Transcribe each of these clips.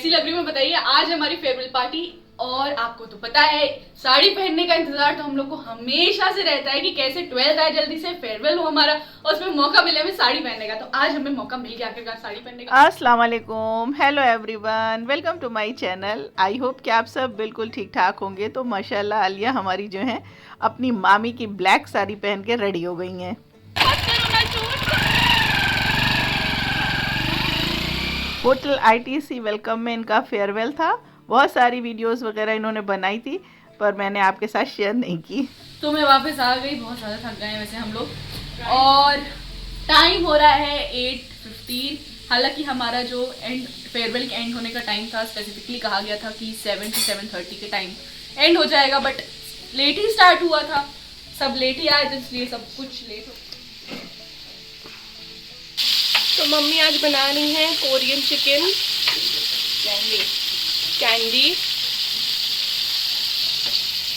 कैसी लग रही हूँ बताइए। आज हमारी फेयरवेल पार्टी और आपको तो पता है साड़ी पहनने का इंतजार तो हम लोग को हमेशा से रहता है कि कैसे 12th आए जल्दी से, फेयरवेल हो हमारा और उसमें मौका मिले हमें साड़ी पहनने का। तो आज हमें मौका मिल गया आखिरकार साड़ी पहनने का। अस्सलाम वालेकुम, hello everyone, welcome to my channel. I hope कि आप सब बिल्कुल ठीक ठाक होंगे। तो माशाल्लाह आलिया हमारी जो है अपनी मामी की ब्लैक साड़ी पहन के रेडी हो गई हैं। होटल आईटीसी वेलकम में इनका फेयरवेल था। बहुत सारी वीडियोस वगैरह इन्होंने बनाई थी पर मैंने आपके साथ शेयर नहीं की। तो मैं वापस आ गई, बहुत ज़्यादा थक गए हैं वैसे हम लोग और टाइम हो रहा है 8:15। हालांकि हमारा जो एंड फेयरवेल के एंड होने का टाइम था स्पेसिफिकली कहा गया था कि 7 से 7:30 के टाइम एंड हो जाएगा, बट लेट ही स्टार्ट हुआ था, सब लेट ही आए तो इसलिए सब कुछ लेट हो। तो मम्मी आज बना रही हैं कोरियन चिकन कैंडी।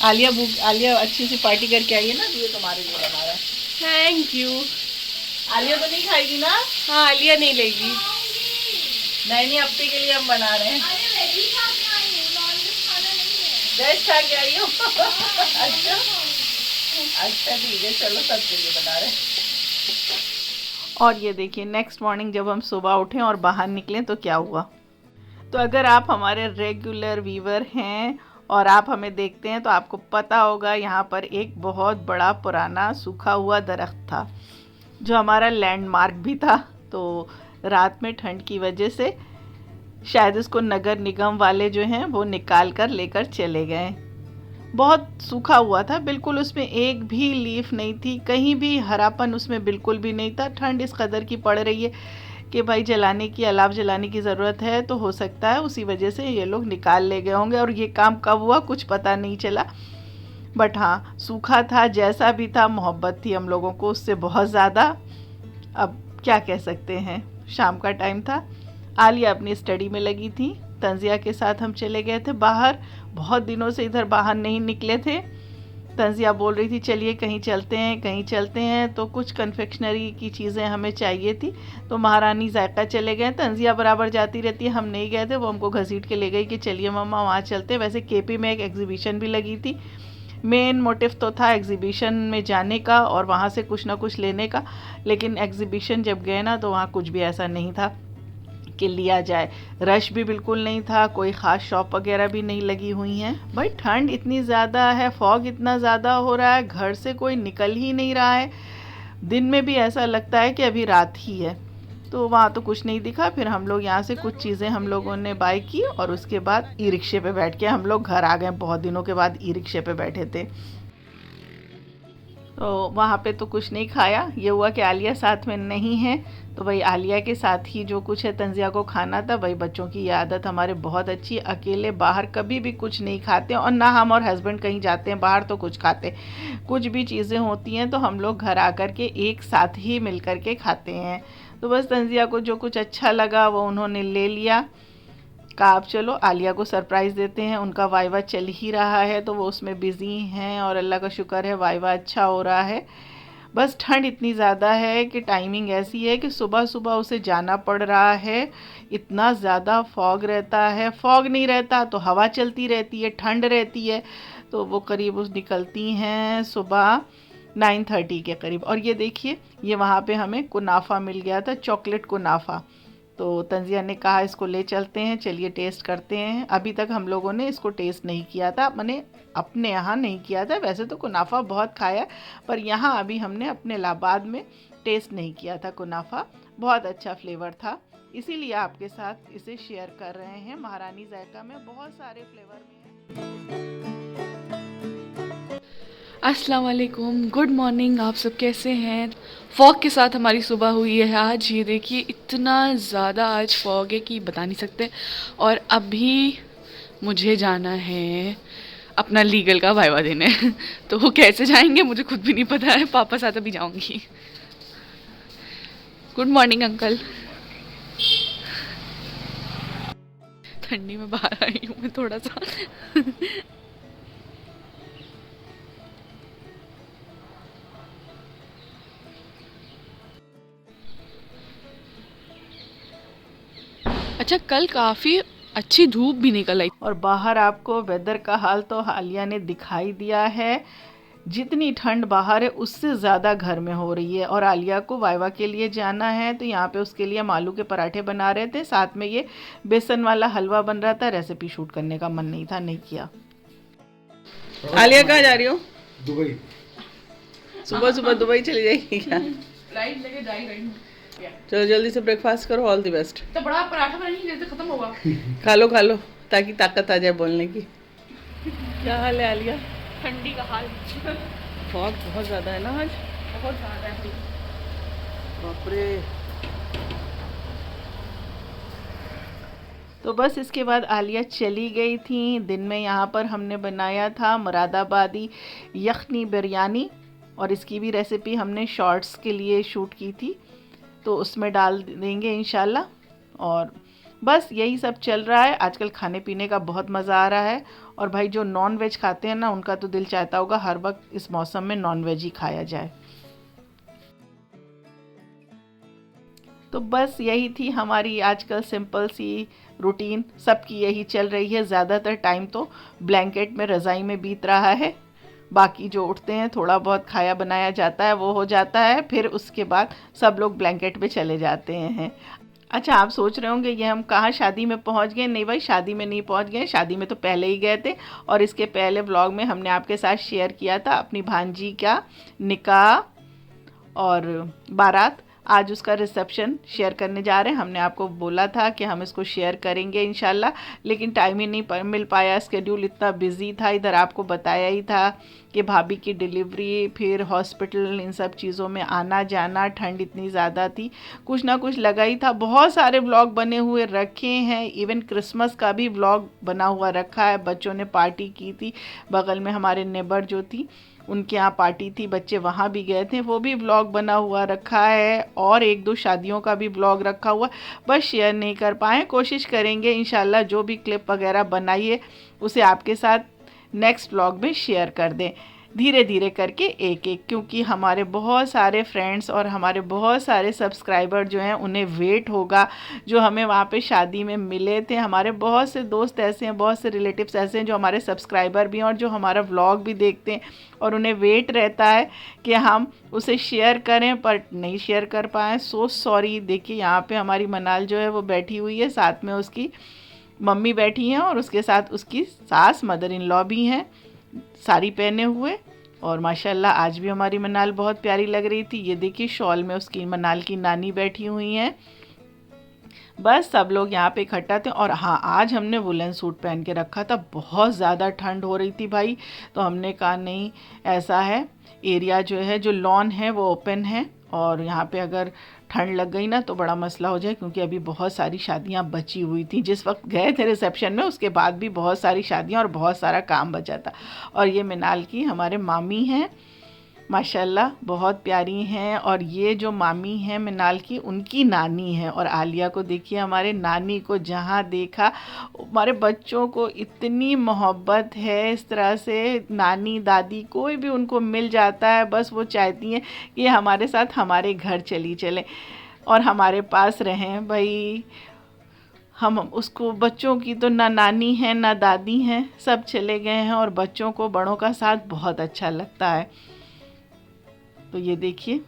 आलिया अच्छी सी पार्टी करके आई है ना, तो ये तुम्हारे लिए बना रहा है। Thank you. आलिया तो नहीं खाएगी ना? हाँ, आलिया नहीं लेगी। नहीं अपने के लिए हम बना रहे हैं। वेज खा के आई हो? अच्छा ठीक है, चलो सबके लिए बना रहे हैं। और ये देखिए नेक्स्ट मॉर्निंग जब हम सुबह उठें और बाहर निकलें तो क्या हुआ। तो अगर आप हमारे रेगुलर व्यूवर हैं और आप हमें देखते हैं तो आपको पता होगा यहाँ पर एक बहुत बड़ा पुराना सूखा हुआ दरख्त था जो हमारा लैंडमार्क भी था। तो रात में ठंड की वजह से शायद इसको नगर निगम वाले जो हैं वो निकाल कर लेकर चले गए। बहुत सूखा हुआ था, बिल्कुल उसमें एक भी लीफ नहीं थी, कहीं भी हरापन उसमें बिल्कुल भी नहीं था। ठंड इस कदर की पड़ रही है कि भाई जलाने की अलाव जलाने की ज़रूरत है, तो हो सकता है उसी वजह से ये लोग निकाल ले गए होंगे और ये काम कब हुआ कुछ पता नहीं चला। बट हाँ, सूखा था, जैसा भी था, मोहब्बत थी हम लोगों को उससे बहुत ज़्यादा। अब क्या कह सकते हैं। शाम का टाइम था, आलिया अपनी स्टडी में लगी थी, तंजिया के साथ हम चले गए थे बाहर। बहुत दिनों से इधर बाहर नहीं निकले थे। तंजिया बोल रही थी चलिए कहीं चलते हैं कहीं चलते हैं, तो कुछ कन्फेक्शनरी की चीज़ें हमें चाहिए थी। तो महारानी जायका चले गए। तंजिया बराबर जाती रहती है, हम नहीं गए थे, वो हमको घसीट के ले गई कि चलिए मम्मा वहाँ चलते हैं। वैसे केपी में एक एग्जीबिशन भी लगी थी, मेन मोटिव तो था एग्जीबिशन में जाने का और वहाँ से कुछ ना कुछ लेने का, लेकिन एग्जीबिशन जब गए ना तो वहाँ कुछ भी ऐसा नहीं था कि लिया जाए। रश भी बिल्कुल नहीं था, कोई ख़ास शॉप वगैरह भी नहीं लगी हुई हैं। भाई ठंड इतनी ज़्यादा है, फॉग इतना ज़्यादा हो रहा है, घर से कोई निकल ही नहीं रहा है। दिन में भी ऐसा लगता है कि अभी रात ही है। तो वहाँ तो कुछ नहीं दिखा। फिर हम लोग यहाँ से कुछ चीज़ें हम लोगों ने बाय की और उसके बाद ई रिक्शे पे बैठ के हम लोग घर आ गए। बहुत दिनों के बाद ई रिक्शे पे बैठे थे। तो वहाँ पे तो कुछ नहीं खाया। ये हुआ कि आलिया साथ में नहीं है तो भाई आलिया के साथ ही जो कुछ है तंजिया को खाना था। भाई बच्चों की ये आदत हमारे बहुत अच्छी, अकेले बाहर कभी भी कुछ नहीं खाते और ना हम और हस्बैंड कहीं जाते हैं बाहर तो कुछ खाते। कुछ भी चीज़ें होती हैं तो हम लोग घर आकर के एक साथ ही मिल कर के खाते हैं। तो बस तंजिया को जो कुछ अच्छा लगा वो उन्होंने ले लिया। कहा अब चलो आलिया को सरप्राइज़ देते हैं। उनका वाइवा चल ही रहा है तो वो उसमें बिज़ी हैं और अल्लाह का शुक्र है वाइवा अच्छा हो रहा है। बस ठंड इतनी ज़्यादा है कि टाइमिंग ऐसी है कि सुबह सुबह उसे जाना पड़ रहा है। इतना ज़्यादा फॉग रहता है, फॉग नहीं रहता तो हवा चलती रहती है, ठंड रहती है। तो वो करीब उस निकलती हैं सुबह 9:30 के करीब। और ये देखिए ये वहाँ पे हमें कुनाफा मिल गया था, चॉकलेट कुनाफा। तो तंजिया ने कहा इसको ले चलते हैं, चलिए टेस्ट करते हैं। अभी तक हम लोगों ने इसको टेस्ट नहीं किया था, मैंने अपने यहाँ नहीं किया था। वैसे तो कुनाफा बहुत खाया पर यहाँ अभी हमने अपने इलाहाबाद में टेस्ट नहीं किया था कुनाफा। बहुत अच्छा फ्लेवर था, इसीलिए आपके साथ इसे शेयर कर रहे हैं। महारानी जायका में बहुत सारे फ्लेवर में है। अस्सलाम वालेकुम, गुड मॉर्निंग, आप सब कैसे हैं। फॉग के साथ हमारी सुबह हुई है आज। ये देखिए इतना ज़्यादा आज फॉग है कि बता नहीं सकते। और अभी मुझे जाना है अपना लीगल का वाइवा देने तो वो कैसे जाएंगे मुझे खुद भी नहीं पता है, पापा साथ अभी जाऊंगी। Good morning uncle. ठंडी में बाहर आई हूँ मैं थोड़ा सा अच्छा, कल काफ़ी अच्छी धूप भी निकल आई। और बाहर आपको वेदर का हाल तो आलिया ने दिखाई दिया है। जितनी ठंड बाहर है उससे ज़्यादा घर में हो रही है। और आलिया को वाइवा के लिए जाना है तो यहाँ पे उसके लिए हम आलू के पराठे बना रहे थे, साथ में ये बेसन वाला हलवा बन रहा था। रेसिपी शूट करने का मन नहीं था, नहीं किया। आलिया कहाँ जा रही हो? दुबई। सुबह सुबह दुबई चली जाएगी क्या? फ्लाइट लेके जा ही रही हूँ। चलो जल्दी से ब्रेकफास्ट करो। All the best. तो बड़ा पराठा बनाने की देर तक खत्म होगा। खा लो ताकि ताकत आ जाए बोलने की। क्या हाल है आलिया? ठंडी का हाल फॉग बहुत ज़्यादा है ना आज। बहुत ज़्यादा है। बाप रे। तो बस इसके बाद आलिया चली गई थी। दिन में यहाँ पर हमने बनाया था मुरादाबादी यखनी बिरयानी, और इसकी भी रेसिपी हमने शॉर्ट्स के लिए शूट की थी, तो उसमें डाल देंगे इंशाल्लाह। और बस यही सब चल रहा है आजकल। खाने पीने का बहुत मज़ा आ रहा है। और भाई जो नॉन वेज खाते हैं ना, उनका तो दिल चाहता होगा हर वक्त इस मौसम में नॉन वेज ही खाया जाए। तो बस यही थी हमारी आजकल सिंपल सी रूटीन। सबकी यही चल रही है। ज़्यादातर टाइम तो ब्लैंकेट में, रज़ाई में बीत रहा है। बाकी जो उठते हैं थोड़ा बहुत खाया बनाया जाता है, वो हो जाता है, फिर उसके बाद सब लोग ब्लैंकेट पे चले जाते हैं। अच्छा, आप सोच रहे होंगे ये हम कहाँ शादी में पहुँच गए। नहीं भाई, शादी में नहीं पहुँच गए, शादी में तो पहले ही गए थे। और इसके पहले व्लॉग में हमने आपके साथ शेयर किया था अपनी भांजी का निकाह और बारात। आज उसका रिसेप्शन शेयर करने जा रहे हैं। हमने आपको बोला था कि हम इसको शेयर करेंगे इंशाल्लाह, लेकिन टाइम ही नहीं मिल पाया। स्केड्यूल इतना बिजी था। इधर आपको बताया ही था कि भाभी की डिलीवरी, फिर हॉस्पिटल, इन सब चीज़ों में आना जाना, ठंड इतनी ज़्यादा थी, कुछ ना कुछ लगा ही था। बहुत सारे व्लॉग बने हुए रखे हैं। इवन क्रिसमस का भी व्लॉग बना हुआ रखा है। बच्चों ने पार्टी की थी, बगल में हमारे नेबर जो थी उनके यहाँ पार्टी थी, बच्चे वहाँ भी गए थे, वो भी व्लॉग बना हुआ रखा है। और एक दो शादियों का भी व्लॉग रखा हुआ, बस शेयर नहीं कर पाए। कोशिश करेंगे इंशाल्लाह जो भी क्लिप वगैरह बनाइए उसे आपके साथ नेक्स्ट व्लॉग में शेयर कर दें, धीरे धीरे करके एक एक। क्योंकि हमारे बहुत सारे फ्रेंड्स और हमारे बहुत सारे सब्सक्राइबर जो हैं उन्हें वेट होगा, जो हमें वहाँ पे शादी में मिले थे। हमारे बहुत से दोस्त ऐसे हैं, बहुत से रिलेटिव्स ऐसे हैं जो हमारे सब्सक्राइबर भी हैं और जो हमारा व्लॉग भी देखते हैं, और उन्हें वेट रहता है कि हम उसे शेयर करें, पर नहीं शेयर कर पाएँ। So sorry. देखिए यहाँ पे हमारी मनाल जो है वो बैठी हुई है, साथ में उसकी मम्मी बैठी हैं और उसके साथ उसकी सास मदर इन लॉ भी हैं, साड़ी पहने हुए। और माशाल्लाह आज भी हमारी मनाल बहुत प्यारी लग रही थी। ये देखिए शॉल में उसकी मनाल की नानी बैठी हुई हैं। बस सब लोग यहाँ पे इकट्ठा थे। और हाँ, आज हमने वुलन सूट पहन के रखा था। बहुत ज़्यादा ठंड हो रही थी भाई, तो हमने कहा नहीं, ऐसा है एरिया जो है, जो लॉन है वो ओपन है, और यहाँ पे अगर ठंड लग गई ना तो बड़ा मसला हो जाए। क्योंकि अभी बहुत सारी शादियाँ बची हुई थी। जिस वक्त गए थे रिसेप्शन में, उसके बाद भी बहुत सारी शादियाँ और बहुत सारा काम बचा था। और ये मिनाल की हमारे मामी हैं, माशाल्लाह बहुत प्यारी हैं। और ये जो मामी हैं मिनाल की, उनकी नानी है। और आलिया को देखिए, हमारे नानी को जहाँ देखा, हमारे बच्चों को इतनी मोहब्बत है। इस तरह से नानी दादी कोई भी उनको मिल जाता है, बस वो चाहती हैं कि हमारे साथ हमारे घर चली चलें और हमारे पास रहें। भाई हम उसको, बच्चों की तो ना नानी है ना दादी हैं, सब चले गए हैं। और बच्चों को बड़ों का साथ बहुत अच्छा लगता है। तो ये देखिए,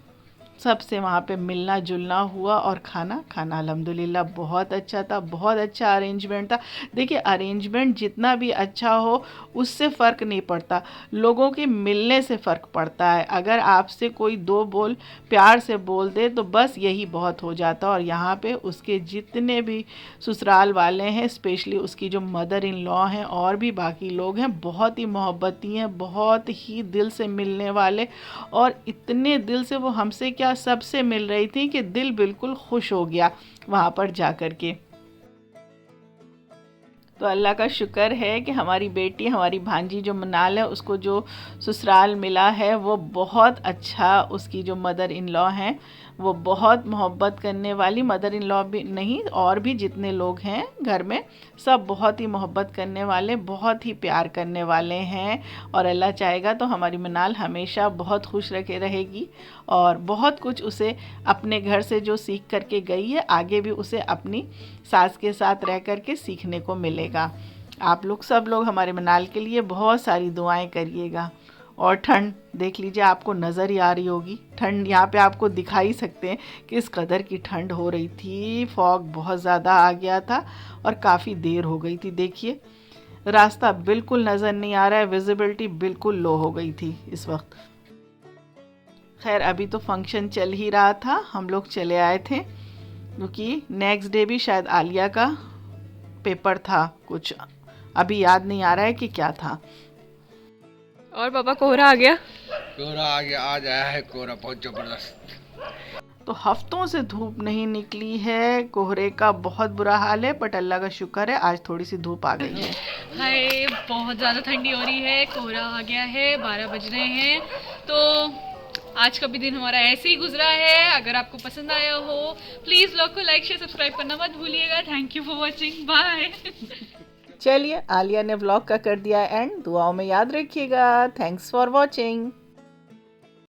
सबसे वहाँ पे मिलना जुलना हुआ और खाना अल्हम्दुलिल्लाह बहुत अच्छा था, बहुत अच्छा अरेंजमेंट था। देखिए, अरेंजमेंट जितना भी अच्छा हो उससे फ़र्क नहीं पड़ता, लोगों के मिलने से फ़र्क पड़ता है। अगर आपसे कोई दो बोल प्यार से बोल दे तो बस यही बहुत हो जाता। और यहाँ पे उसके जितने भी ससुराल वाले हैं, स्पेशली उसकी जो मदर इन लॉ हैं और भी बाकी लोग हैं, बहुत ही मोहब्बती हैं, बहुत ही दिल से मिलने वाले। और इतने दिल से वो हमसे क्या सबसे मिल रही थी कि दिल बिल्कुल खुश हो गया वहाँ पर जा कर के। तो अल्लाह का शुक्र है कि हमारी बेटी, हमारी भांजी जो मनाल है, उसको जो ससुराल मिला है वो बहुत अच्छा। उसकी जो मदर इन लॉ हैं वो बहुत मोहब्बत करने वाली, मदर इन लॉ भी नहीं और भी जितने लोग हैं घर में सब बहुत ही मोहब्बत करने वाले, बहुत ही प्यार करने वाले हैं। और अल्लाह चाहेगा तो हमारी मिनाल हमेशा बहुत खुश रखे रहेगी और बहुत कुछ उसे अपने घर से जो सीख करके गई है आगे भी उसे अपनी सास के साथ रह कर के सीखने को मिलेगा। आप लोग सब लोग हमारे मिनाल के लिए बहुत सारी दुआएं करिएगा। और ठंड देख लीजिए, आपको नज़र ही आ रही होगी ठंड, यहाँ पे आपको दिखा ही सकते हैं किस कदर की ठंड हो रही थी। फॉग बहुत ज़्यादा आ गया था और काफ़ी देर हो गई थी। देखिए रास्ता बिल्कुल नज़र नहीं आ रहा है, विजिबिलिटी बिल्कुल लो हो गई थी इस वक्त। खैर अभी तो फंक्शन चल ही रहा था, हम लोग चले आए थे क्योंकि नेक्स्ट डे भी शायद आलिया का पेपर था, कुछ अभी याद नहीं आ रहा है कि क्या था। और पापा कोहरा आ गया। कोहरा आ गया, आज आया है कोहरा बहुत जबरदस्त। तो हफ्तों से धूप नहीं निकली है, कोहरे का बहुत बुरा हाल है, बट अल्लाह का शुक्र है आज थोड़ी सी धूप आ गई है। हाय बहुत ज़्यादा ठंडी हो रही है, कोहरा आ गया है, 12 बज रहे हैं। तो आज का भी दिन हमारा ऐसे ही गुजरा है। अगर आपको पसंद आया हो प्लीज़ व्लॉग को लाइक शेयर सब्सक्राइब करना मत भूलिएगा। Thank you for watching, bye. चलिए आलिया ने व्लॉग का कर दिया एंड, दुआओं में याद रखिएगा। Thanks for watching.